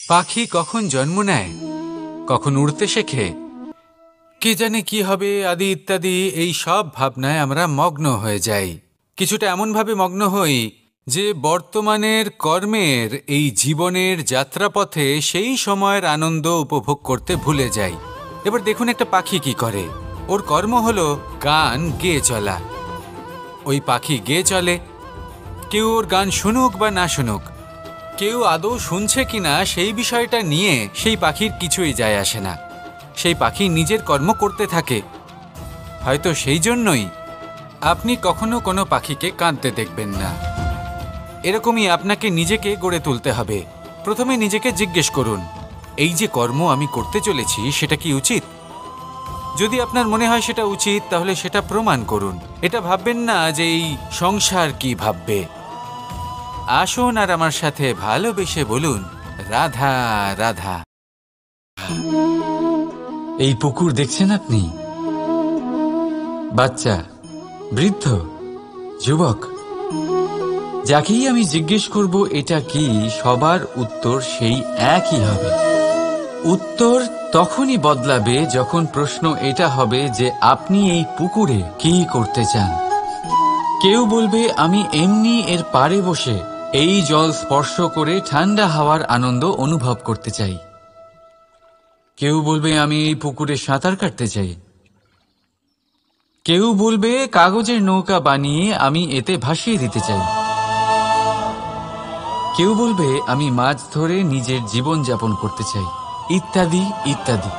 পাখি কখন জন্ম নেয়, কখন উড়তে শেখে, কে জানে কি হবে আদি ইত্যাদি, এই সব ভাবনায় আমরা মগ্ন হয়ে যাই। কিছুটা এমনভাবে মগ্ন হই যে বর্তমানের কর্মের এই জীবনের যাত্রাপথে সেই সময়ের আনন্দ উপভোগ করতে ভুলে যাই। এবার দেখুন একটা পাখি কি করে। ওর কর্ম হলো গান গেয়ে চলা। ওই পাখি গেয়ে চলে, কেউ ওর গান শুনুক বা না শুনুক, কেউ আদৌ শুনছে কিনা সেই বিষয়টা নিয়ে সেই পাখির কিছুই যায় আসে না। সেই পাখি নিজের কর্ম করতে থাকে। হয়তো সেই জন্যই আপনি কখনো কোনো পাখিকে কাঁদতে দেখবেন না। এরকমই আপনাকে নিজেকে গড়ে তুলতে হবে। প্রথমে নিজেকে জিজ্ঞেস করুন, এই যে কর্ম আমি করতে চলেছি সেটা কি উচিত? যদি আপনার মনে হয় সেটা উচিত, তাহলে সেটা প্রমাণ করুন। এটা ভাববেন না যে এই সংসার কি ভাববে। আসুন আর আমার সাথে ভালোবেসে বলুন, রাধা রাধা। এই পুকুর দেখছেন আপনি? বাচ্চা, বৃদ্ধ, যুবক, যাকেই আমি জিজ্ঞেস করব এটা কি, সবার উত্তর সেই একই হবে। উত্তর তখনই বদলাবে যখন প্রশ্ন এটা হবে যে আপনি এই পুকুরে কি করতে চান। কেউ বলবে আমি এমনি এর পাড়ে বসে এই জল স্পর্শ করে ঠান্ডা হাওয়ার আনন্দ অনুভব করতে চাই। কেউ বলবে আমি এই পুকুরে সাঁতার কাটতে চাই। কেউ বলবে কাগজের নৌকা বানিয়ে আমি এতে ভাসিয়ে দিতে চাই। কেউ বলবে আমি মাছ ধরে নিজের জীবন যাপন করতে চাই, ইত্যাদি ইত্যাদি।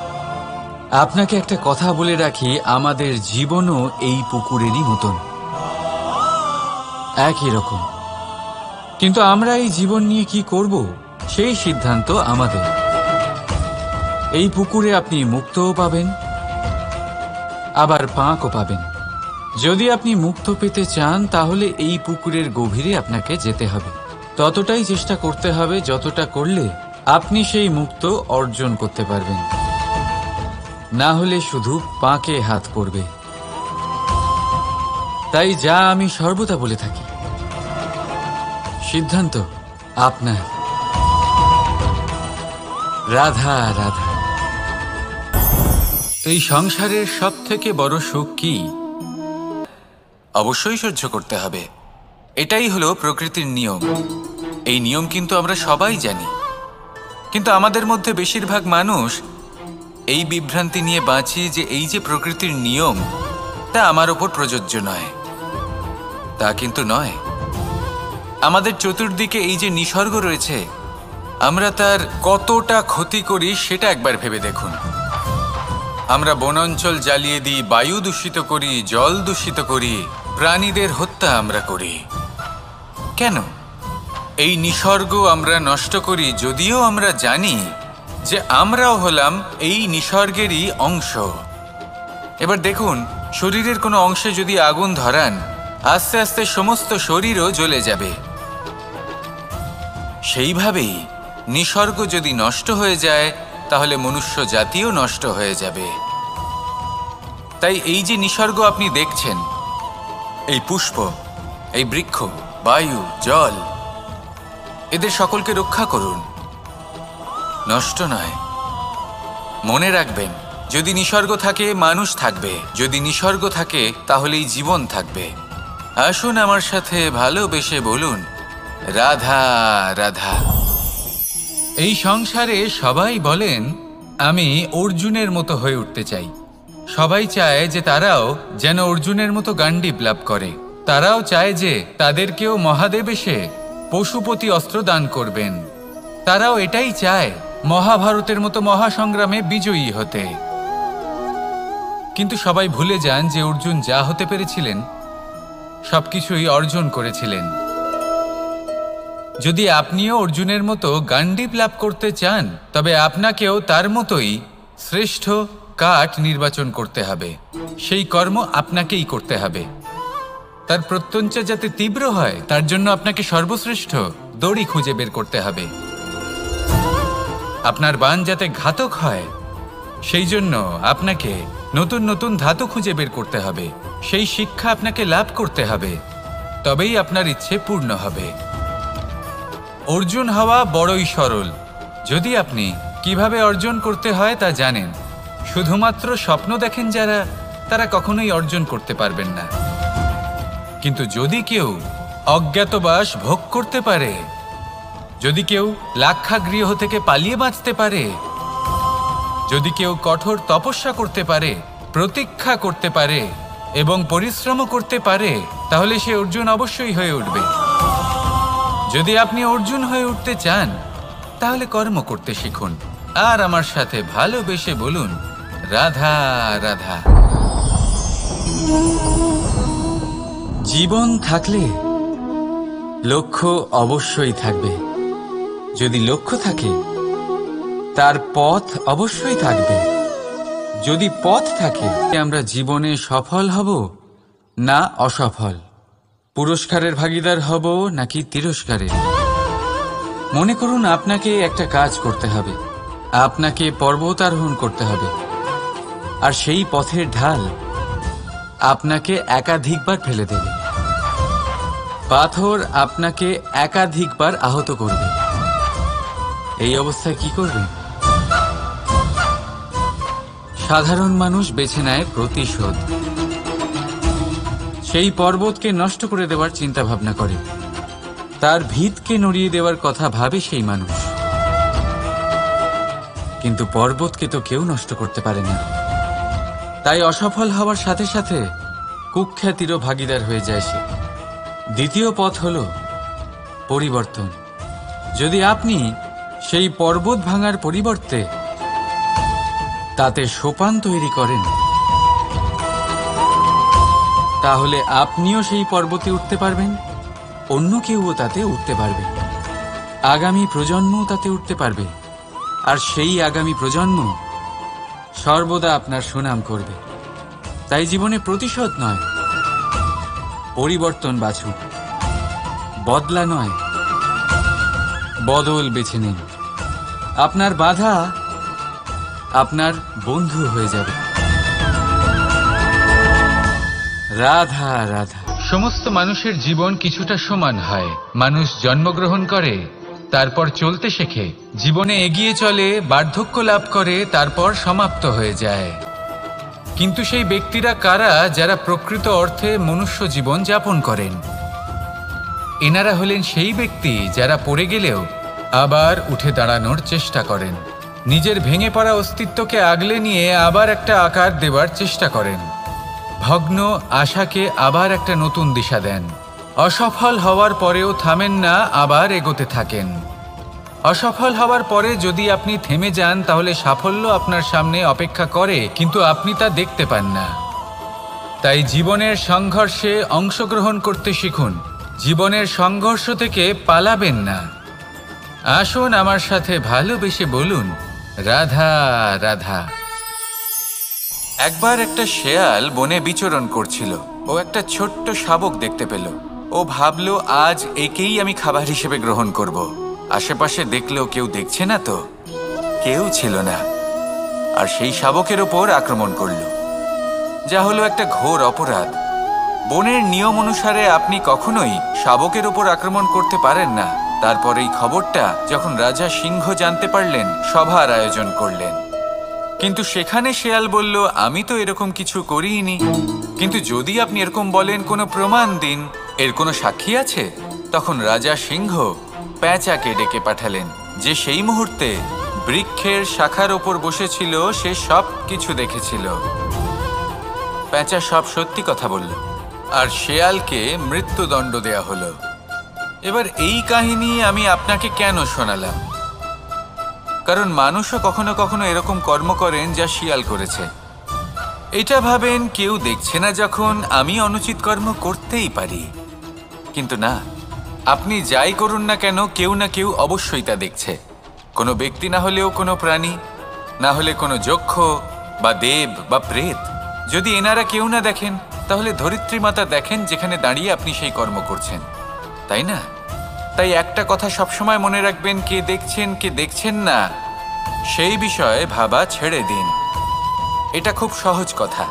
আপনাকে একটা কথা বলে রাখি, আমাদের জীবনও এই পুকুরেরই মতন, একই রকম। কিন্তু আমরা এই জীবন নিয়ে কি করব সেই সিদ্ধান্ত আমাদের। এই পুকুরে আপনি মুক্তও পাবেন, আবার পাঁকও পাবেন। যদি আপনি মুক্ত পেতে চান তাহলে এই পুকুরের গভীরে আপনাকে যেতে হবে। ততটাই চেষ্টা করতে হবে যতটা করলে আপনি সেই মুক্ত অর্জন করতে পারবেন। না হলে শুধু পাঁকে হাত পড়বে। তাই যা আমি সর্বদা বলে থাকি, সিদ্ধান্ত আপনার। রাধা রাধা। এই সংসারের সব থেকে বড় সুখ কি? অবশ্যই সহ্য করতে হবে। এটাই হলো প্রকৃতির নিয়ম। এই নিয়ম কিন্তু আমরা সবাই জানি, কিন্তু আমাদের মধ্যে বেশিরভাগ মানুষ এই বিভ্রান্তি নিয়ে বাঁচি যে এই যে প্রকৃতির নিয়ম তা আমার ওপর প্রযোজ্য নয়। তা কিন্তু নয়। আমাদের চতুর্দিকে এই যে নিসর্গ রয়েছে, আমরা তার কতটা ক্ষতি করি সেটা একবার ভেবে দেখুন। আমরা বনাঞ্চল জ্বালিয়ে দিই, বায়ু দূষিত করি, জল দূষিত করি, প্রাণীদের হত্যা আমরা করি। কেন? এই নিসর্গ আমরা নষ্ট করি, যদিও আমরা জানি যে আমরাও হলাম এই নিসর্গেরই অংশ। এবার দেখুন, শরীরের কোনো অংশে যদি আগুন ধরান, আস্তে আস্তে সমস্ত শরীরও জ্বলে যাবে। সেইভাবেই নিসর্গ যদি নষ্ট হয়ে যায় তাহলে মনুষ্য জাতিও নষ্ট হয়ে যাবে। তাই এই যে নিসর্গ আপনি দেখছেন, এই পুষ্প, এই বৃক্ষ, বায়ু, জল, এদের সকলকে রক্ষা করুন, নষ্ট নয়। মনে রাখবেন, যদি নিসর্গ থাকে মানুষ থাকবে, যদি নিসর্গ থাকে তাহলেই জীবন থাকবে। আসুন আমার সাথে ভালোবেসে বলুন, রাধা রাধা। এই সংসারে সবাই বলেন আমি অর্জুনের মতো হয়ে উঠতে চাই। সবাই চায় যে তারাও যেন অর্জুনের মতো গান্ডীব লাভ করে। তারাও চায় যে তাদেরকেও মহাদেব এসে পশুপতি অস্ত্র দান করবেন। তারাও এটাই চায় মহাভারতের মতো মহাসংগ্রামে বিজয়ী হতে। কিন্তু সবাই ভুলে যান যে অর্জুন যা হতে পেরেছিলেন সবকিছুই অর্জন করেছিলেন। যদি আপনিও অর্জুনের মতো গান্ডীব লাভ করতে চান, তবে আপনাকেও তার মতোই শ্রেষ্ঠ কাঠ নির্বাচন করতে হবে। সেই কর্ম আপনাকেই করতে হবে। তার প্রত্যঞ্চা যাতে তীব্র হয় তার জন্য আপনাকে সর্বশ্রেষ্ঠ দড়ি খুঁজে বের করতে হবে। আপনার বাণ যাতে ঘাতক হয় সেই জন্য আপনাকে নতুন নতুন ধাতু খুঁজে বের করতে হবে। সেই শিক্ষা আপনাকে লাভ করতে হবে, তবেই আপনার ইচ্ছে পূর্ণ হবে। অর্জুন হওয়া বড়ই সরল, যদি আপনি কিভাবে অর্জন করতে হয় তা জানেন, শুধুমাত্র স্বপ্ন দেখেন যারা, তারা কখনোই অর্জন করতে পারবেন না। কিন্তু যদি কেউ অজ্ঞাতবাস ভোগ করতে পারে, যদি কেউ লাক্ষাগৃহ থেকে পালিয়ে বাঁচতে পারে, যদি কেউ কঠোর তপস্যা করতে পারে, প্রতীক্ষা করতে পারে এবং পরিশ্রম করতে পারে, তাহলে সে অর্জুন অবশ্যই হয়ে উঠবে। যদি আপনি অর্জুন হয়ে উঠতে চান, তাহলে কর্ম করতে শিখুন আর আমার সাথে ভালোবেসে বলুন, রাধা রাধা। জীবন থাকলে লক্ষ্য অবশ্যই থাকবে। যদি লক্ষ্য থাকে, তার পথ অবশ্যই থাকবে। যদি পথ থাকে, আমরা জীবনে সফল হব না অসফল, পুরস্কারের ভাগীদার হব নাকি তিরস্কারের। মনে করুন আপনাকে একটা কাজ করতে হবে, আপনাকে পর্বতারোহণ করতে হবে, আর সেই পথের ঢাল আপনাকে একাধিকবার ফেলে দেবে। পাথর আপনাকে একাধিকবার আহত করবে। এই অবস্থায় কি করবেন? সাধারণ মানুষ বেছে নেয় প্রতিশোধ। সেই পর্বতকে নষ্ট করে দেওয়ার চিন্তা ভাবনা করে, তার ভিতকে নড়িয়ে দেওয়ার কথা ভাবে সেই মানুষ। কিন্তু পর্বতকে তো কেউ নষ্ট করতে পারে না। তাই অসফল হওয়ার সাথে সাথে কুখ্যাতিরও ভাগীদার হয়ে যায় সে। দ্বিতীয় পথ হল পরিবর্তন। যদি আপনি সেই পর্বত ভাঙার পরিবর্তে তাতে সোপান তৈরি করেন, তাহলে আপনিও সেই পর্বতে উঠতে পারবেন, অন্য কেউও তাতে উঠতে পারবে, আগামী প্রজন্মও তাতে উঠতে পারবে, আর সেই আগামী প্রজন্ম সর্বদা আপনার সুনাম করবে। তাই জীবনে প্রতিশোধ নয়, পরিবর্তন বাছুন। বদলা নয়, বদল বেছে নিন। আপনার বাধা আপনার বন্ধু হয়ে যাবে। রাধা রাধা। সমস্ত মানুষের জীবন কিছুটা সমান হয়। মানুষ জন্মগ্রহণ করে, তারপর চলতে শেখে, জীবনে এগিয়ে চলে, বার্ধক্য লাভ করে, তারপর সমাপ্ত হয়ে যায়। কিন্তু সেই ব্যক্তিরা কারা যারা প্রকৃত অর্থে মনুষ্য জীবন যাপন করেন? এনারা হলেন সেই ব্যক্তি যারা পড়ে গেলেও আবার উঠে দাঁড়ানোর চেষ্টা করেন, নিজের ভেঙে পড়া অস্তিত্বকে আগলে নিয়ে আবার একটা আকার দেওয়ার চেষ্টা করেন, ভগ্ন আশাকে আবার একটা নতুন দিশা দেন। অসফল হওয়ার পরেও থামেন না, আবার এগোতে থাকেন। অসফল হওয়ার পরে যদি আপনি থেমে যান, তাহলে সাফল্য আপনার সামনে অপেক্ষা করে, কিন্তু আপনি তা দেখতে পান না। তাই জীবনের সংঘর্ষে অংশগ্রহণ করতে শিখুন। জীবনের সংঘর্ষ থেকে পালাবেন না। আসুন আমার সাথে ভালোবেসে বলুন, রাধা রাধা। একবার একটা শেয়াল বনে বিচরণ করছিল। ও একটা ছোট্ট শাবক দেখতে পেল। ও ভাবল, আজ একেই আমি খাবার হিসেবে গ্রহণ করব। আশেপাশে দেখলেও কেউ দেখছে না তো, কেউ ছিল না, আর সেই শাবকের ওপর আক্রমণ করল, যা হলো একটা ঘোর অপরাধ। বনের নিয়ম অনুসারে আপনি কখনোই শাবকের ওপর আক্রমণ করতে পারেন না। তারপর এই খবরটা যখন রাজা সিংহ জানতে পারলেন, সভার আয়োজন করলেন। কিন্তু সেখানে শেয়াল বলল, আমি তো এরকম কিছু করিনি। কিন্তু যদি আপনি এরকম বলেন, কোনো প্রমাণ দিন, এর কোনো সাক্ষী আছে? তখন রাজা সিংহ পেঁচাকে ডেকে পাঠালেন, যে সেই মুহূর্তে বৃক্ষের শাখার ওপর বসেছিল। সে সব কিছু দেখেছিল। পেঁচা সব সত্যি কথা বলল, আর শেয়ালকে মৃত্যুদণ্ড দেয়া হলো। এবার এই কাহিনী আমি আপনাকে কেন শোনালাম? কারণ মানুষও কখনো কখনো এরকম কর্ম করেন যা শিয়াল করেছে। এটা ভাবেন কেউ দেখছে না, যখন আমি অনুচিত কর্ম করতেই পারি। কিন্তু না, আপনি যাই করুন না কেন, কেউ না কেউ অবশ্যই তা দেখছে। কোনো ব্যক্তি না হলেও কোনো প্রাণী, না হলে কোনো যক্ষ বা দেব বা প্রেত। যদি এনারা কেউ না দেখেন, তাহলে ধরিত্রী মাতা দেখেন, যেখানে দাঁড়িয়ে আপনি সেই কর্ম করছেন, তাই না? তাই একটা কথা সবসময় মনে রাখবেন, কে দেখছেন কে দেখছেন না সেই বিষয়ে ভাবা ছেড়ে দিন। এটা খুব সহজ কথা।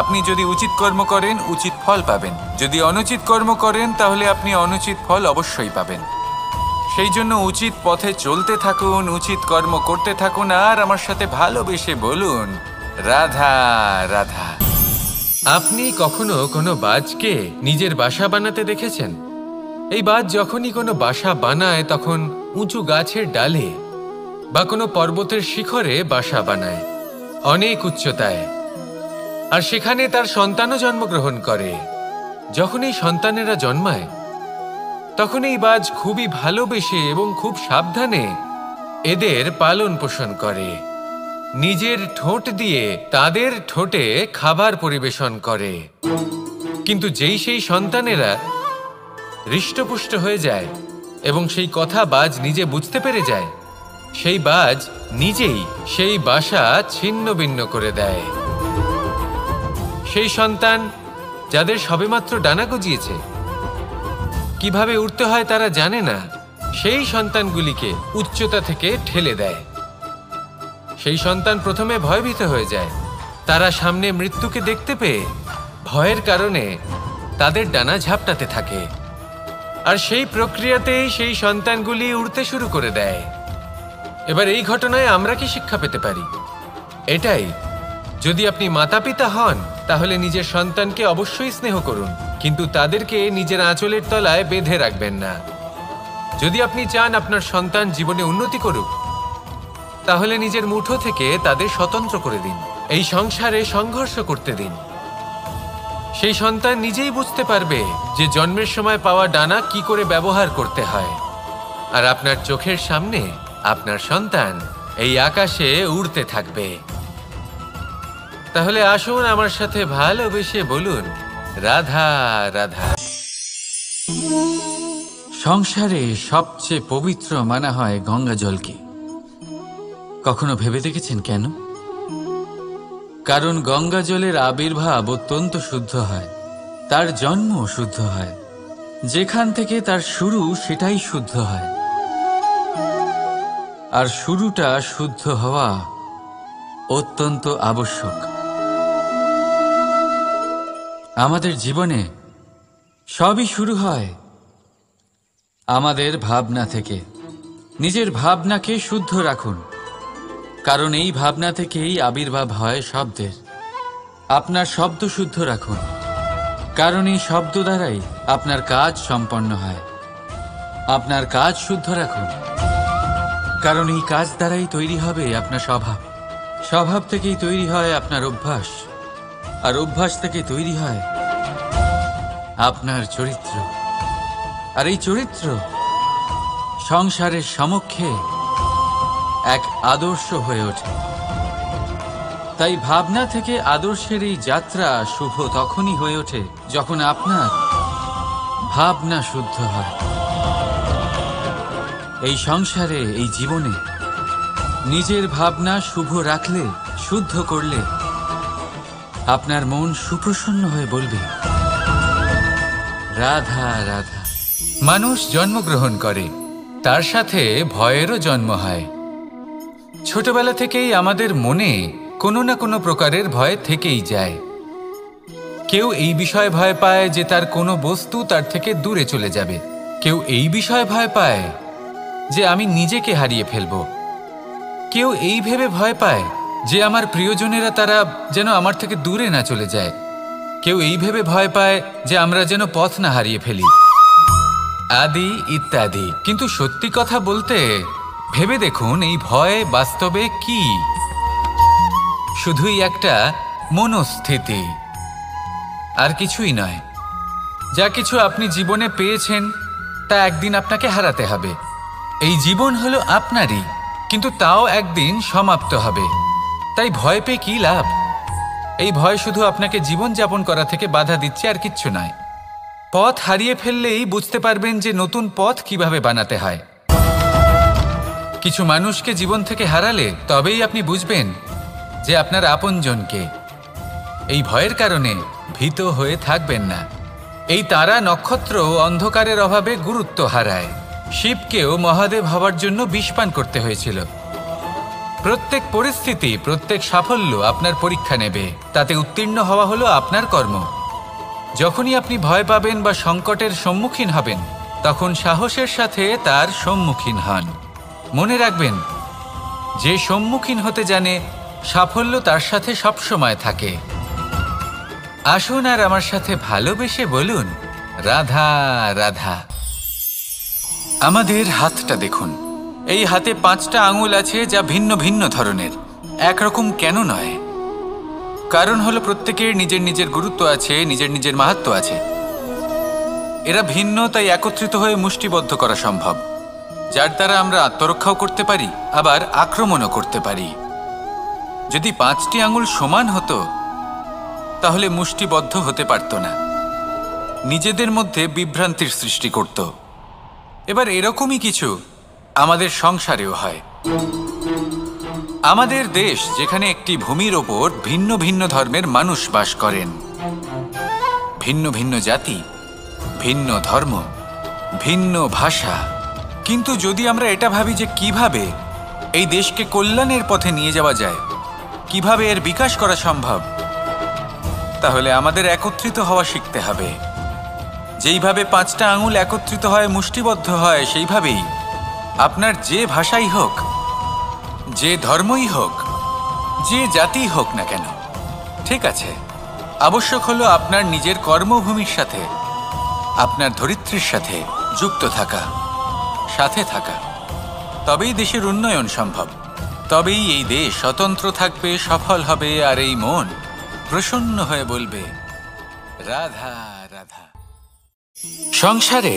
আপনি যদি উচিত কর্ম করেন, উচিত ফল পাবেন। যদি অনুচিত কর্ম করেন, তাহলে আপনি অনুচিত ফল অবশ্যই পাবেন। সেই জন্য উচিত পথে চলতে থাকুন, উচিত কর্ম করতে থাকুন, আর আমার সাথে ভালোবেসে বলুন রাধা রাধা। আপনি কখনো কোনো বাজকে নিজের বাসা বানাতে দেখেছেন? এই বাজ যখনই কোনো বাসা বানায় তখন উঁচু গাছের ডালে বা কোনো পর্বতের শিখরে বাসা বানায়, অনেক উচ্চতায়, আর সেখানে তার সন্তানও জন্মগ্রহণ করে। যখন এই সন্তানেরা জন্মায় তখন এই বাজ খুবই ভালোবেসে এবং খুব সাবধানে এদের পালন পোষণ করে, নিজের ঠোঁট দিয়ে তাদের ঠোঁটে খাবার পরিবেশন করে। কিন্তু যেই সেই সন্তানেরা হৃষ্টপুষ্ট হয়ে যায় এবং সেই কথা বাজ নিজে বুঝতে পেরে যায়, সেই বাজ নিজেই সেই বাসা ছিন্ন ভিন্ন করে দেয়। সেই সন্তান যাদের সবেমাত্র ডানা গজিয়েছে, কিভাবে উড়তে হয় তারা জানে না, সেই সন্তানগুলিকে উচ্চতা থেকে ঠেলে দেয়। সেই সন্তান প্রথমে ভয়ভীত হয়ে যায়। তারা সামনে মৃত্যুকে দেখতে পেয়ে ভয়ের কারণে তাদের ডানা ঝাপটাতে থাকে, আর সেই প্রক্রিয়াতেই সেই সন্তানগুলি উড়তে শুরু করে দেয়। এবার এই ঘটনায় আমরা কি শিক্ষা পেতে পারি? এটাই, যদি আপনি মাতা পিতা হন তাহলে নিজের সন্তানকে অবশ্যই স্নেহ করুন, কিন্তু তাদেরকে নিজের আঁচলের তলায় বেঁধে রাখবেন না। যদি আপনি চান আপনার সন্তান জীবনে উন্নতি করুক, তাহলে নিজের মুঠো থেকে তাদের স্বতন্ত্র করে দিন, এই সংসারে সংঘর্ষ করতে দিন। সেই সন্তান নিজেই বুঝতে পারবে যে জন্মের সময় পাওয়া ডানা কি করে ব্যবহার করতে হয়, আর আপনার চোখের সামনে আপনার সন্তান এই আকাশে উড়তে থাকবে। তাহলে আসুন আমার সাথে ভালোবেসে বলুন রাধা রাধা। সংসারে সবচেয়ে পবিত্র মানা হয় গঙ্গা জলকে। কখনো ভেবে দেখেছেন কেন? কারণ গঙ্গা জলের আবির্ভাব অত্যন্ত শুদ্ধ হয়, তার জন্ম শুদ্ধ হয়, যেখান থেকে তার শুরু সেটাই শুদ্ধ হয়, আর শুরুটা শুদ্ধ হওয়া অত্যন্ত আবশ্যক। আমাদের জীবনে সবই শুরু হয় আমাদের ভাবনা থেকে। নিজের ভাবনাকে শুদ্ধ রাখুন, কারণ এই ভাবনা থেকেই আবির্ভাব হয় শব্দের। আপনার শব্দ শুদ্ধ রাখুন, কারণ এই শব্দ দ্বারাই আপনার কাজ সম্পন্ন হয়। আপনার কাজ শুদ্ধ রাখুন, কারণ এই কাজ দ্বারাই তৈরি হবে আপনার স্বভাব। স্বভাব থেকেই তৈরি হয় আপনার অভ্যাস, আর অভ্যাস থেকে তৈরি হয় আপনার চরিত্র, আর এই চরিত্র সংসারের সমক্ষে এক আদর্শ হয়ে ওঠে। তাই ভাবনা থেকে আদর্শের এই যাত্রা শুভ তখনই হয়ে ওঠে যখন আপনার ভাবনা শুদ্ধ হয়। এই সংসারে, এই জীবনে নিজের ভাবনা শুভ রাখলে, শুদ্ধ করলে আপনার মন সুপ্রসন্ন হয়ে বলবে রাধা রাধা। মানুষ জন্মগ্রহণ করে, তার সাথে ভয়েরও জন্ম হয়। ছোটবেলা থেকেই আমাদের মনে কোনো না কোনো প্রকারের ভয় থেকেই যায়। কেউ এই বিষয়ে ভয় পায় যে তার কোনো বস্তু তার থেকে দূরে চলে যাবে, কেউ এই বিষয়ে ভয় পায় যে আমি নিজেকে হারিয়ে ফেলব, কেউ এই ভেবে ভয় পায় যে আমার প্রিয়জনেরা তারা যেন আমার থেকে দূরে না চলে যায়, কেউ এই ভেবে ভয় পায় যে আমরা যেন পথ না হারিয়ে ফেলি, আদি ইত্যাদি। কিন্তু সত্যি কথা বলতে ভেবে দেখুন, এই ভয় বাস্তবে কি? শুধুই একটা মনস্থিতি, আর কিছুই নয়। যা কিছু আপনি জীবনে পেয়েছেন তা একদিন আপনাকে হারাতে হবে। এই জীবন হলো আপনারই, কিন্তু তাও একদিন সমাপ্ত হবে। তাই ভয় পেয়ে কি লাভ? এই ভয় শুধু আপনাকে জীবনযাপন করা থেকে বাধা দিচ্ছে, আর কিচ্ছু নয়। পথ হারিয়ে ফেললেই বুঝতে পারবেন যে নতুন পথ কিভাবে বানাতে হয়। কিছু মানুষকে জীবন থেকে হারালে তবেই আপনি বুঝবেন যে আপনার আপনজনকে। এই ভয়ের কারণে ভীত হয়ে থাকবেন না। এই তারা নক্ষত্র অন্ধকারের অভাবে গুরুত্ব হারায়। শিবকেও মহাদেব হওয়ার জন্য বিষপান করতে হয়েছিল। প্রত্যেক পরিস্থিতি, প্রত্যেক সাফল্য আপনার পরীক্ষা নেবে, তাতে উত্তীর্ণ হওয়া হলো আপনার কর্ম। যখনই আপনি ভয় পাবেন বা সংকটের সম্মুখীন হবেন, তখন সাহসের সাথে তার সম্মুখীন হন। মনে রাখবেন, যে সম্মুখীন হতে জানে সাফল্য তার সাথে সবসময় থাকে। আসুন আর আমার সাথে ভালোবেসে বলুন, রাধা রাধা। আমাদের হাতটা দেখুন, এই হাতে 5টা আঙুল আছে যা ভিন্ন ভিন্ন ধরনের, একরকম কেন নয়? কারণ হলো প্রত্যেকের নিজের নিজের গুরুত্ব আছে, নিজের নিজের মাহাত্ম্য আছে। এরা ভিন্ন, তাই একত্রিত হয়ে মুষ্টিবদ্ধ করা সম্ভব, যার দ্বারা আমরা আত্মরক্ষাও করতে পারি, আবার আক্রমণও করতে পারি। যদি 5টি আঙুল সমান হতো তাহলে মুষ্টিবদ্ধ হতে পারত না, নিজেদের মধ্যে বিভ্রান্তির সৃষ্টি করত। এবার এরকমই কিছু আমাদের সংসারেও হয়। আমাদের দেশ, যেখানে একটি ভূমির ওপর ভিন্ন ভিন্ন ধর্মের মানুষ বাস করেন, ভিন্ন ভিন্ন জাতি, ভিন্ন ধর্ম, ভিন্ন ভাষা। কিন্তু যদি আমরা এটা ভাবি যে কিভাবে এই দেশকে কল্যাণের পথে নিয়ে যাওয়া যায়, কিভাবে এর বিকাশ করা সম্ভব, তাহলে আমাদের একত্রিত হওয়া শিখতে হবে। যেইভাবে 5টা আঙুল একত্রিত হয়, মুষ্টিবদ্ধ হয়, সেইভাবেই আপনার যে ভাষাই হোক, যে ধর্মই হোক, যে জাতি হোক না কেন, ঠিক আছে, আবশ্যক হলো আপনার নিজের কর্মভূমির সাথে, আপনার ধরিত্রীর সাথে যুক্ত থাকা, সাথে থাকা। তবেই দেশের উন্নয়ন সম্ভব, তবেই এই দেশ স্বতন্ত্র থাকবে, সফল হবে, আর এই মন প্রসন্ন হয়ে বলবে, রাধা রাধা। সংসারে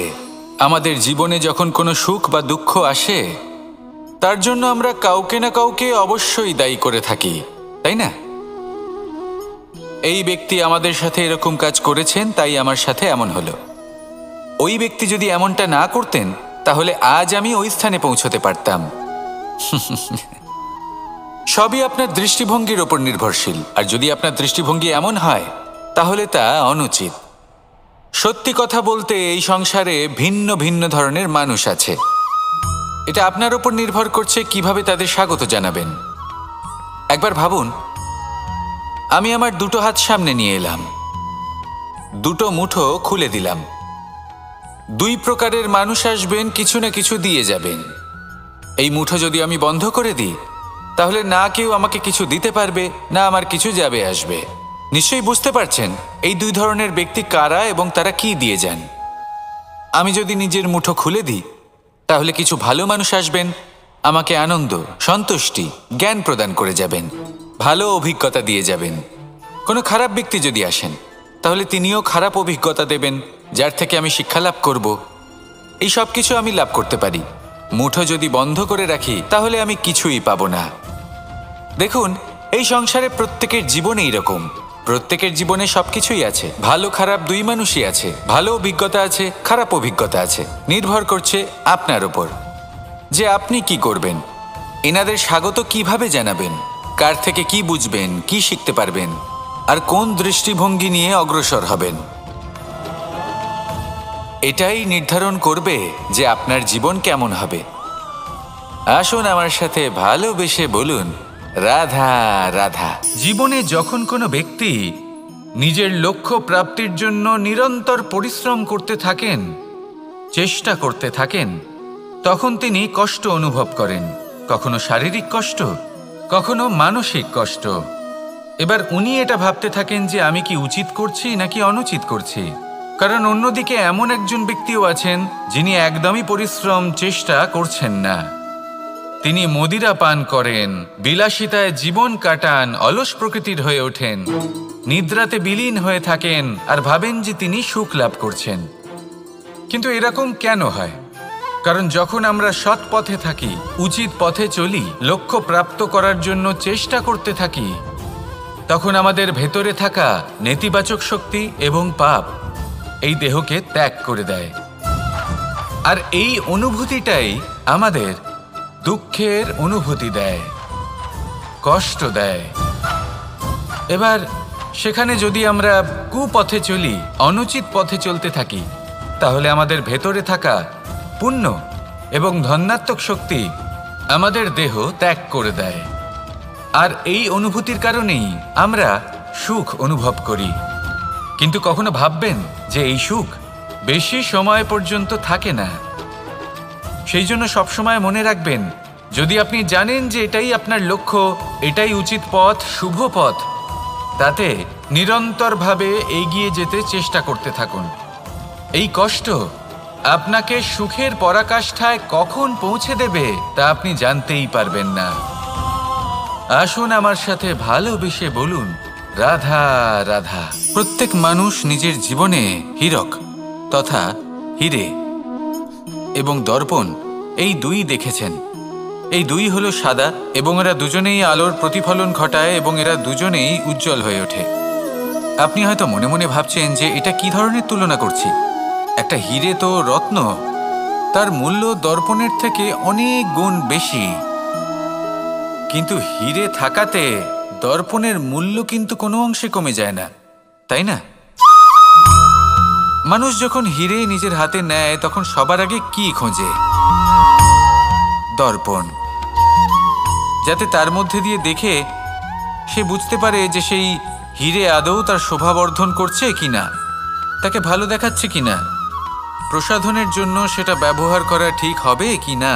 আমাদের জীবনে যখন কোনো সুখ বা দুঃখ আসে, তার জন্য আমরা কাউকে না কাউকে অবশ্যই দায়ী করে থাকি, তাই না? এই ব্যক্তি আমাদের সাথে এরকম কাজ করেছেন, তাই আমার সাথে এমন হলো। ওই ব্যক্তি যদি এমনটা না করতেন, তাহলে আজ আমি ওই স্থানে পৌঁছতে পারতাম। সবই আপনার দৃষ্টিভঙ্গির ওপর নির্ভরশীল, আর যদি আপনার দৃষ্টিভঙ্গি এমন হয়, তাহলে তা অনুচিত। সত্যি কথা বলতে, এই সংসারে ভিন্ন ভিন্ন ধরনের মানুষ আছে। এটা আপনার ওপর নির্ভর করছে কিভাবে তাদের স্বাগত জানাবেন। একবার ভাবুন, আমি আমার 2টো হাত সামনে নিয়ে এলাম, 2টো মুঠো খুলে দিলাম। 2 প্রকারের মানুষ আসবেন, কিছু না কিছু দিয়ে যাবেন। এই মুঠো যদি আমি বন্ধ করে দিই, তাহলে না কেউ আমাকে কিছু দিতে পারবে, না আমার কিছু যাবে আসবে। নিশ্চয়ই বুঝতে পারছেন এই 2 ধরনের ব্যক্তি কারা এবং তারা কি দিয়ে যান। আমি যদি নিজের মুঠো খুলে দিই, তাহলে কিছু ভালো মানুষ আসবেন, আমাকে আনন্দ, সন্তুষ্টি, জ্ঞান প্রদান করে যাবেন, ভালো অভিজ্ঞতা দিয়ে যাবেন। কোনো খারাপ ব্যক্তি যদি আসেন, তাহলে তিনিও খারাপ অভিজ্ঞতা দেবেন, যার থেকে আমি শিক্ষা লাভ করব। এই সব কিছু আমি লাভ করতে পারি। মুঠো যদি বন্ধ করে রাখি, তাহলে আমি কিছুই পাবো না। দেখুন, এই সংসারে প্রত্যেকের জীবনে এইরকম, প্রত্যেকের জীবনে সবকিছুই আছে, ভালো খারাপ 2 মানুষই আছে, ভালো অভিজ্ঞতা আছে, খারাপ অভিজ্ঞতা আছে। নির্ভর করছে আপনার উপর যে আপনি কি করবেন, এনাদের স্বাগত কিভাবে জানাবেন, কার থেকে কি বুঝবেন, কি শিখতে পারবেন, আর কোন দৃষ্টিভঙ্গি নিয়ে অগ্রসর হবেন। এটাই নির্ধারণ করবে যে আপনার জীবন কেমন হবে। আসুন আমার সাথে ভালোবেসে বলুন, রাধা রাধা। জীবনে যখন কোনো ব্যক্তি নিজের লক্ষ্য প্রাপ্তির জন্য নিরন্তর পরিশ্রম করতে থাকেন, চেষ্টা করতে থাকেন, তখন তিনি কষ্ট অনুভব করেন, কখনো শারীরিক কষ্ট, কখনো মানসিক কষ্ট। এবার উনি এটা ভাবতে থাকেন যে আমি কি উচিত করছি নাকি অনুচিত করছি। কারণ অন্যদিকে এমন একজন ব্যক্তিও আছেন যিনি একদমই পরিশ্রম, চেষ্টা করছেন না। তিনি মদিরা পান করেন, বিলাসিতায় জীবন কাটান, অলস প্রকৃতির হয়ে ওঠেন, নিদ্রাতে বিলীন হয়ে থাকেন আর ভাবেন যে তিনি সুখ লাভ করছেন। কিন্তু এরকম কেন হয়? কারণ যখন আমরা সৎ পথে থাকি, উচিত পথে চলি, লক্ষ্য প্রাপ্ত করার জন্য চেষ্টা করতে থাকি, তখন আমাদের ভেতরে থাকা নেতিবাচক শক্তি এবং পাপ এই দেহকে ত্যাগ করে দেয়। আর এই অনুভূতিটাই আমাদের দুঃখের অনুভূতি দেয়, কষ্ট দেয়। এবার সেখানে যদি আমরা কুপথে চলি, অনুচিত পথে চলতে থাকি, তাহলে আমাদের ভেতরে থাকা পুণ্য এবং ধনাত্মক শক্তি আমাদের দেহ ত্যাগ করে দেয়। আর এই অনুভূতির কারণেই আমরা সুখ অনুভব করি। কিন্তু কখনো ভাববেন যে এই সুখ বেশি সময় পর্যন্ত থাকে না। সেই জন্য সবসময় মনে রাখবেন, যদি আপনি জানেন যে এটাই আপনার লক্ষ্য, এটাই উচিত পথ, শুভ পথ, তাতে নিরন্তরভাবে এগিয়ে যেতে চেষ্টা করতে থাকুন। এই কষ্ট আপনাকে সুখের পরাকাষ্ঠায় কখন পৌঁছে দেবে তা আপনি জানতেই পারবেন না। আসুন আমার সাথে ভালোবেসে বলুন, রাধা রাধা। প্রত্যেক মানুষ নিজের জীবনে হীরক তথা হীরে এবং দর্পণ এই দুই দেখেছেন। এই দুই হলো সাদা এবং এরা দুজনেই আলোর প্রতিফলন ঘটায় এবং এরা দুজনেই উজ্জ্বল হয়ে ওঠে। আপনি হয়তো মনে মনে ভাবছেন যে এটা কি ধরনের তুলনা করছি। একটা হীরে তো রত্ন, তার মূল্য দর্পণের থেকে অনেক গুণ বেশি। কিন্তু হীরে থাকাতে দর্পণের মূল্য কিন্তু কোনো অংশে কমে যায় না, তাই না? মানুষ যখন হীরে নিজের হাতে নেয় তখন সবার আগে কি খোঁজে? দর্পণ, যাতে তার মধ্যে দিয়ে দেখে সে বুঝতে পারে যে সেই হীরে আদৌ তার শোভাবর্ধন করছে কিনা, তাকে ভালো দেখাচ্ছে কিনা, প্রসাধনের জন্য সেটা ব্যবহার করা ঠিক হবে কিনা।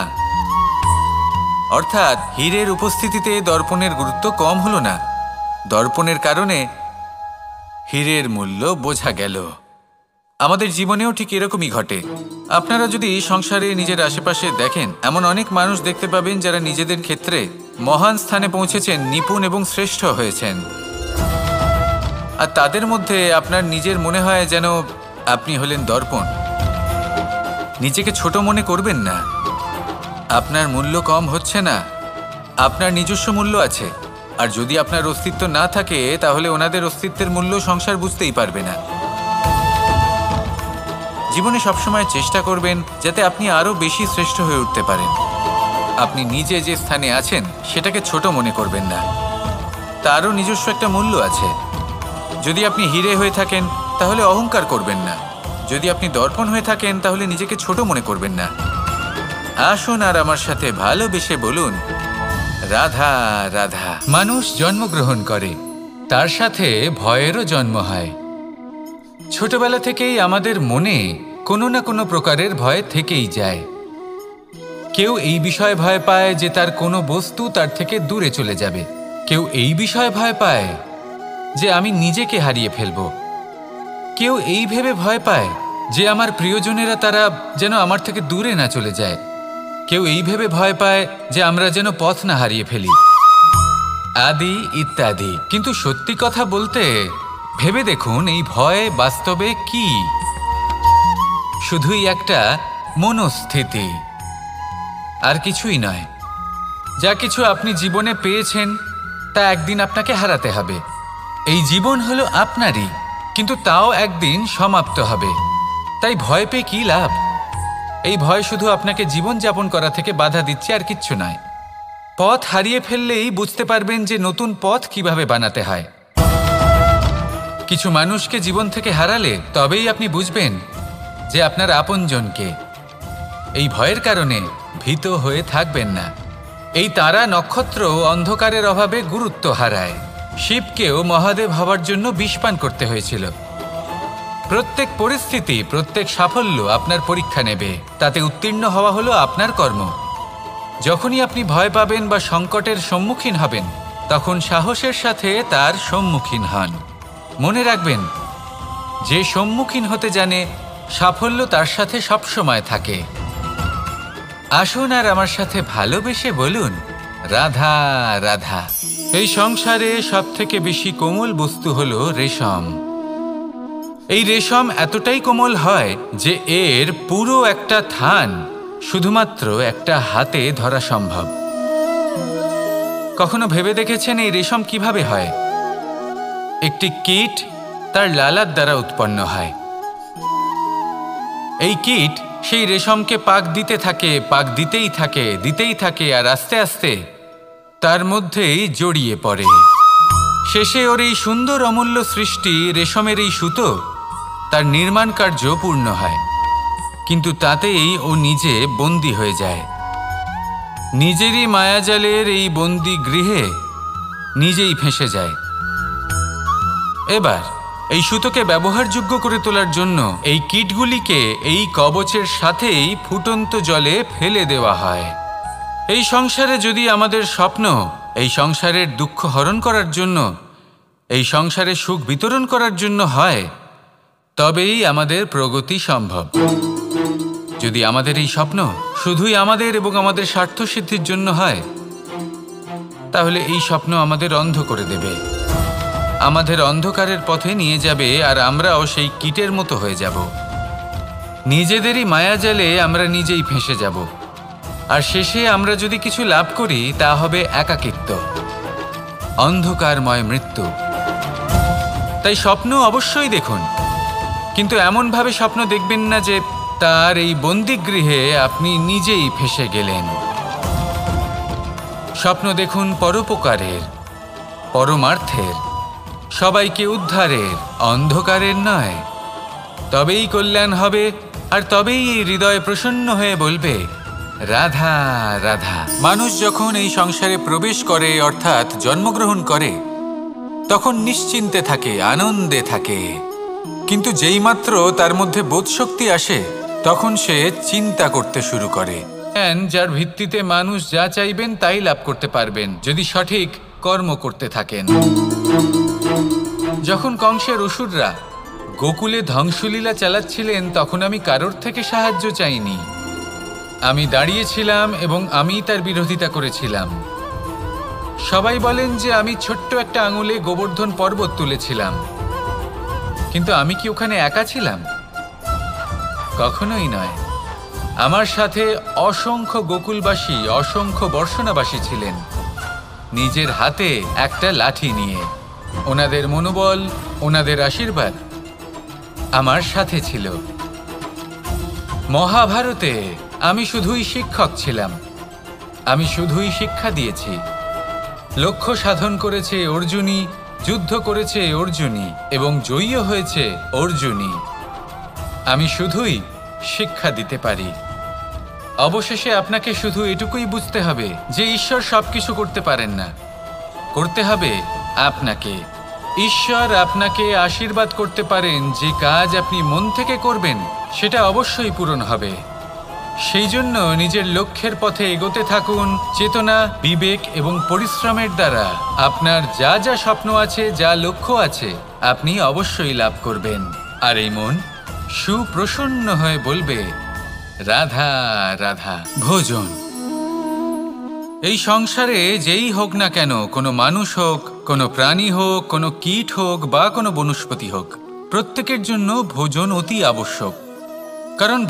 অর্থাৎ হীরের উপস্থিতিতে দর্পণের গুরুত্ব কম হলো না, দর্পণের কারণে হীরের মূল্য বোঝা গেল। আমাদের জীবনেও ঠিক এরকমই ঘটে। আপনারা যদি সংসারে নিজের আশেপাশে দেখেন, এমন অনেক মানুষ দেখতে পাবেন যারা নিজেদের ক্ষেত্রে মহান স্থানে পৌঁছেছেন, নিপুণ এবং শ্রেষ্ঠ হয়েছেন। আর তাদের মধ্যে আপনার নিজের মনে হয় যেন আপনি হলেন দর্পণ। নিজেকে ছোট মনে করবেন না। আপনার মূল্য কম হচ্ছে না, আপনার নিজস্ব মূল্য আছে। আর যদি আপনার অস্তিত্ব না থাকে তাহলে ওনাদের অস্তিত্বের মূল্য সংসার বুঝতেই পারবে না। জীবনে সবসময় চেষ্টা করবেন যাতে আপনি আরও বেশি শ্রেষ্ঠ হয়ে উঠতে পারেন। আপনি নিজে যে স্থানে আছেন সেটাকে ছোট মনে করবেন না, তারও নিজস্ব একটা মূল্য আছে। যদি আপনি হীরে হয়ে থাকেন তাহলে অহংকার করবেন না, যদি আপনি দর্পণ হয়ে থাকেন তাহলে নিজেকে ছোট মনে করবেন না। আসুন আর আমার সাথে ভালোবেসে বলুন, রাধা রাধা। মানুষ জন্মগ্রহণ করে, তার সাথে ভয়েরও জন্ম হয়। ছোটবেলা থেকেই আমাদের মনে কোনো না কোনো প্রকারের ভয় থেকেই যায়। কেউ এই বিষয়ে ভয় পায় যে তার কোনো বস্তু তার থেকে দূরে চলে যাবে। কেউ এই বিষয়ে ভয় পায় যে আমি নিজেকে হারিয়ে ফেলব। কেউ এই ভেবে ভয় পায় যে আমার প্রিয়জনেরা তারা যেন আমার থেকে দূরে না চলে যায়। কেউ এই ভেবে ভয় পায় যে আমরা যেন পথ না হারিয়ে ফেলি, আদি ইত্যাদি। কিন্তু সত্যি কথা বলতে ভেবে দেখুন, এই ভয় বাস্তবে কি? শুধুই একটা মনস্থিতি, আর কিছুই নয়। যা কিছু আপনি জীবনে পেয়েছেন তা একদিন আপনাকে হারাতে হবে। এই জীবন হলো আপনারই, কিন্তু তাও একদিন সমাপ্ত হবে। তাই ভয় পেয়ে কি লাভ? এই ভয় শুধু আপনাকে জীবনযাপন করা থেকে বাধা দিচ্ছে, আর কিচ্ছু নয়। পথ হারিয়ে ফেললেই বুঝতে পারবেন যে নতুন পথ কিভাবে বানাতে হয়। কিছু মানুষকে জীবন থেকে হারালে তবেই আপনি বুঝবেন যে আপনার আপনজনকে। এই ভয়ের কারণে ভীত হয়ে থাকবেন না। এই তারা নক্ষত্র অন্ধকারের অভাবে গুরুত্ব হারায়। শিবকেও মহাদেব হওয়ার জন্য বিষপান করতে হয়েছিল। প্রত্যেক পরিস্থিতি, প্রত্যেক সাফল্য আপনার পরীক্ষা নেবে, তাতে উত্তীর্ণ হওয়া হলো আপনার কর্ম। যখনই আপনি ভয় পাবেন বা সংকটের সম্মুখীন হবেন, তখন সাহসের সাথে তার সম্মুখীন হন। মনে রাখবেন, যে সম্মুখীন হতে জানে সাফল্য তার সাথে সবসময় থাকে। আসুন আর আমার সাথে ভালোবেসে বলুন, রাধা রাধা। এই সংসারে সবথেকে বেশি কোমল বস্তু হলো রেশম। এই রেশম এতটাই কোমল হয় যে এর পুরো একটা থান শুধুমাত্র একটা হাতে ধরা সম্ভব। কখনো ভেবে দেখেছেন এই রেশম কিভাবে হয়? একটি কীট তার লালার দ্বারা উৎপন্ন হয়। এই কীট সেই রেশমকে পাক দিতে থাকে, পাক দিতেই থাকে, আর আস্তে আস্তে তার মধ্যেই জড়িয়ে পড়ে। শেষে ওর এই সুন্দর অমূল্য সৃষ্টি রেশমের এই সুতো তার নির্মাণ কার্য পূর্ণ হয়। কিন্তু তাতেই ও নিজে বন্দী হয়ে যায়। নিজেরই মায়াজালের এই বন্দী গৃহে নিজেই ফেঁসে যায়। এবার এই সুতোকে ব্যবহারযোগ্য করে তোলার জন্য এই কীটগুলিকে এই কবচের সাথেই ফুটন্ত জলে ফেলে দেওয়া হয়। এই সংসারে যদি আমাদের স্বপ্ন এই সংসারের দুঃখ হরণ করার জন্য, এই সংসারে সুখ বিতরণ করার জন্য হয়, তবেই আমাদের প্রগতি সম্ভব। যদি আমাদের এই স্বপ্ন শুধুই আমাদের এবং আমাদের স্বার্থসিদ্ধির জন্য হয়, তাহলে এই স্বপ্ন আমাদের অন্ধ করে দেবে, আমাদের অন্ধকারের পথে নিয়ে যাবে, আর আমরাও সেই কীটের মতো হয়ে যাব। নিজেদেরই মায়াজালে আমরা নিজেই ফেঁসে যাব, আর শেষে আমরা যদি কিছু লাভ করি তা হবে একাকিত্ব, অন্ধকারময় মৃত্যু। তাই স্বপ্ন অবশ্যই দেখুন, কিন্তু এমনভাবে স্বপ্ন দেখবেন না যে তার এই বন্দিগৃহে আপনি নিজেই ফেঁসে গেলেন। স্বপ্ন দেখুন পরোপকারের, পরমার্থের, সবাইকে উদ্ধারের, অন্ধকারের নয়। তবেই কল্যাণ হবে, আর তবেই এই হৃদয় প্রসন্ন হয়ে বলবে, রাধা রাধা। মানুষ যখন এই সংসারে প্রবেশ করে, অর্থাৎ জন্মগ্রহণ করে, তখন নিশ্চিন্তে থাকে, আনন্দে থাকে। কিন্তু যেইমাত্র তার মধ্যে বোধশক্তি আসে, তখন সে চিন্তা করতে শুরু করে। যার ভিত্তিতে মানুষ যা চাইবেন তাই লাভ করতে পারবেন, যদি সঠিক কর্ম করতে থাকেন। যখন কংসের অসুররা গোকুলে ধ্বংসলীলা চালাচ্ছিলেন, তখন আমি কারোর থেকে সাহায্য চাইনি। আমি দাঁড়িয়েছিলাম এবং আমি তার বিরোধিতা করেছিলাম। সবাই বলেন যে আমি ছোট্ট একটা আঙুলে গোবর্ধন পর্বত তুলেছিলাম, কিন্তু আমি কি ওখানে একা ছিলাম? কখনোই নয়। আমার সাথে অসংখ্য গোকুলবাসী, অসংখ্য বর্ষণাবাসী ছিলেন, নিজের হাতে একটা লাঠি নিয়ে। ওনাদের মনোবল, ওনাদের আশীর্বাদ আমার সাথে ছিল। মহাভারতে আমি শুধুই শিক্ষক ছিলাম, আমি শুধুই শিক্ষা দিয়েছি। লক্ষ্য সাধন করেছে অর্জুনই, যুদ্ধ করেছে অর্জুনই, এবং জয়ীও হয়েছে অর্জুনই। আমি শুধুই শিক্ষা দিতে পারি। অবশেষে আপনাকে শুধু এটুকুই বুঝতে হবে যে ঈশ্বর সবকিছু করতে পারেন না, করতে হবে আপনাকে। ঈশ্বর আপনাকে আশীর্বাদ করতে পারেন, যে কাজ আপনি মন থেকে করবেন সেটা অবশ্যই পূরণ হবে। সেই জন্য নিজের লক্ষ্যের পথে এগোতে থাকুন। চেতনা, বিবেক এবং পরিশ্রমের দ্বারা আপনার যা যা স্বপ্ন আছে, যা লক্ষ্য আছে, আপনি অবশ্যই লাভ করবেন। আর এই মন সুপ্রসন্ন হয়ে বলবে, রাধা রাধা। ভোজন। এই সংসারে যেই হোক না কেন, কোনো মানুষ হোক, কোনো প্রাণী হোক, কোনো কীট হোক বা কোনো বনস্পতি হোক, প্রত্যেকের জন্য ভোজন অতি আবশ্যক। কারণ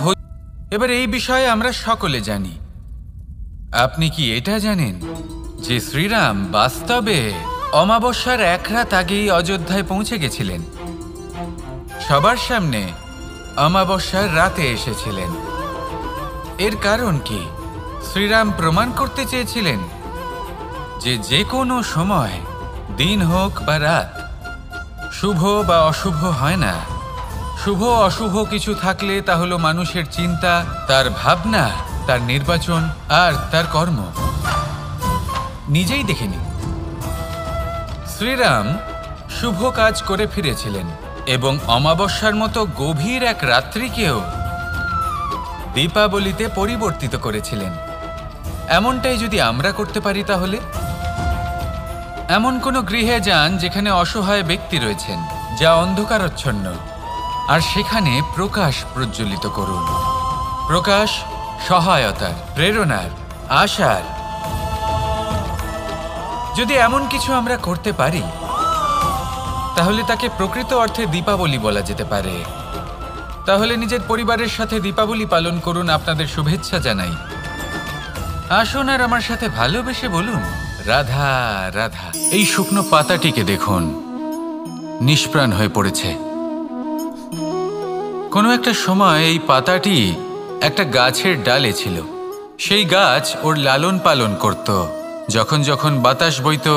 এবার এই বিষয়ে আমরা সকলে জানি। আপনি কি এটা জানেন যে শ্রীরাম বাস্তবে অমাবস্যার এক রাত আগেই অযোধ্যায় পৌঁছে গেছিলেন? সবার সামনে অমাবস্যার রাতে এসেছিলেন। এর কারণ কি? শ্রীরাম প্রমাণ করতে চেয়েছিলেন যে যে কোনো সময়, দিন হোক বা রাত, শুভ বা অশুভ হয় না। শুভ অশুভ কিছু থাকলে তা হলো মানুষের চিন্তা, তার ভাবনা, তার নির্বাচন আর তার কর্ম। নিজেই দেখে নিন, শ্রীরাম শুভ কাজ করে ফিরেছিলেন এবং অমাবস্যার মতো গভীর এক রাত্রিকেও দীপাবলিতে পরিবর্তিত করেছিলেন। এমনটাই যদি আমরা করতে পারি, তাহলে এমন কোনো গৃহে যান যেখানে অসহায় ব্যক্তি রয়েছেন, যা অন্ধকারাচ্ছন্ন, আর সেখানে প্রকাশ প্রজ্বলিত করুন। প্রকাশ সহায়তার, প্রেরণার, আশার। যদি এমন কিছু আমরা করতে পারি, তাহলে তাকে প্রকৃত অর্থে দীপাবলি বলা যেতে পারে। তাহলে নিজের পরিবারের সাথে দীপাবলি পালন করুন। আপনাদের শুভেচ্ছা জানাই। আসুন আর আমার সাথে ভালোবেসে বলুন, রাধা রাধা। এই শুকনো পাতাটিকে দেখুন, নিষ্প্রাণ হয়ে পড়েছে। কোনো একটা সময় এই পাতাটি একটা গাছের ডালে ছিল। সেই গাছ ওর লালন পালন করত। যখন যখন বাতাস বইত,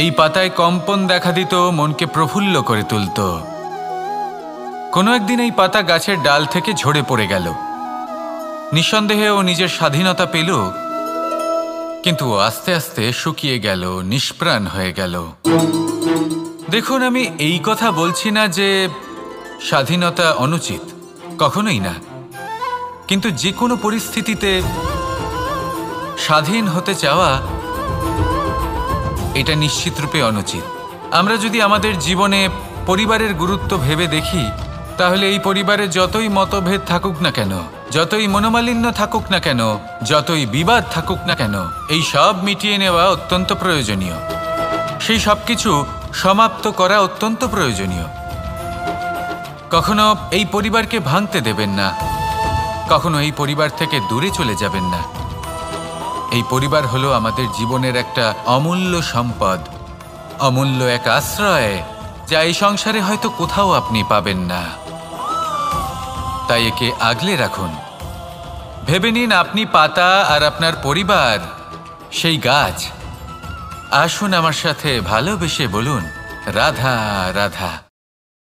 এই পাতায় কম্পন দেখা দিত, মনকে প্রফুল্ল করে তুলত। কোনো একদিন এই পাতা গাছের ডাল থেকে ঝরে পড়ে গেল। নিঃসন্দেহে ও নিজের স্বাধীনতা পেল, কিন্তু আস্তে আস্তে শুকিয়ে গেল, নিষ্প্রাণ হয়ে গেল। দেখুন, আমি এই কথা বলছি না যে স্বাধীনতা অনুচিত, কখনোই না। কিন্তু যে কোনো পরিস্থিতিতে স্বাধীন হতে চাওয়া এটা নিশ্চিতরূপে অনুচিত। আমরা যদি আমাদের জীবনে পরিবারের গুরুত্ব ভেবে দেখি, তাহলে এই পরিবারে যতই মতভেদ থাকুক না কেন, যতই মনোমালিন্য থাকুক না কেন, যতই বিবাদ থাকুক না কেন, এই সব মিটিয়ে নেওয়া অত্যন্ত প্রয়োজনীয়। সেই সব কিছু সমাপ্ত করা অত্যন্ত প্রয়োজনীয়। কখনো এই পরিবারকে ভাঙতে দেবেন না, কখনো এই পরিবার থেকে দূরে চলে যাবেন না। এই পরিবার হলো আমাদের জীবনের একটা অমূল্য সম্পদ, অমূল্য এক আশ্রয়, যা এই সংসারে হয়তো কোথাও আপনি পাবেন না। তাই একে আগলে রাখুন। ভেবে নিন আপনি পাতা আর আপনার পরিবার সেই গাছ। আসুন আমার সাথে ভালোবেসে বলুন, রাধা রাধা।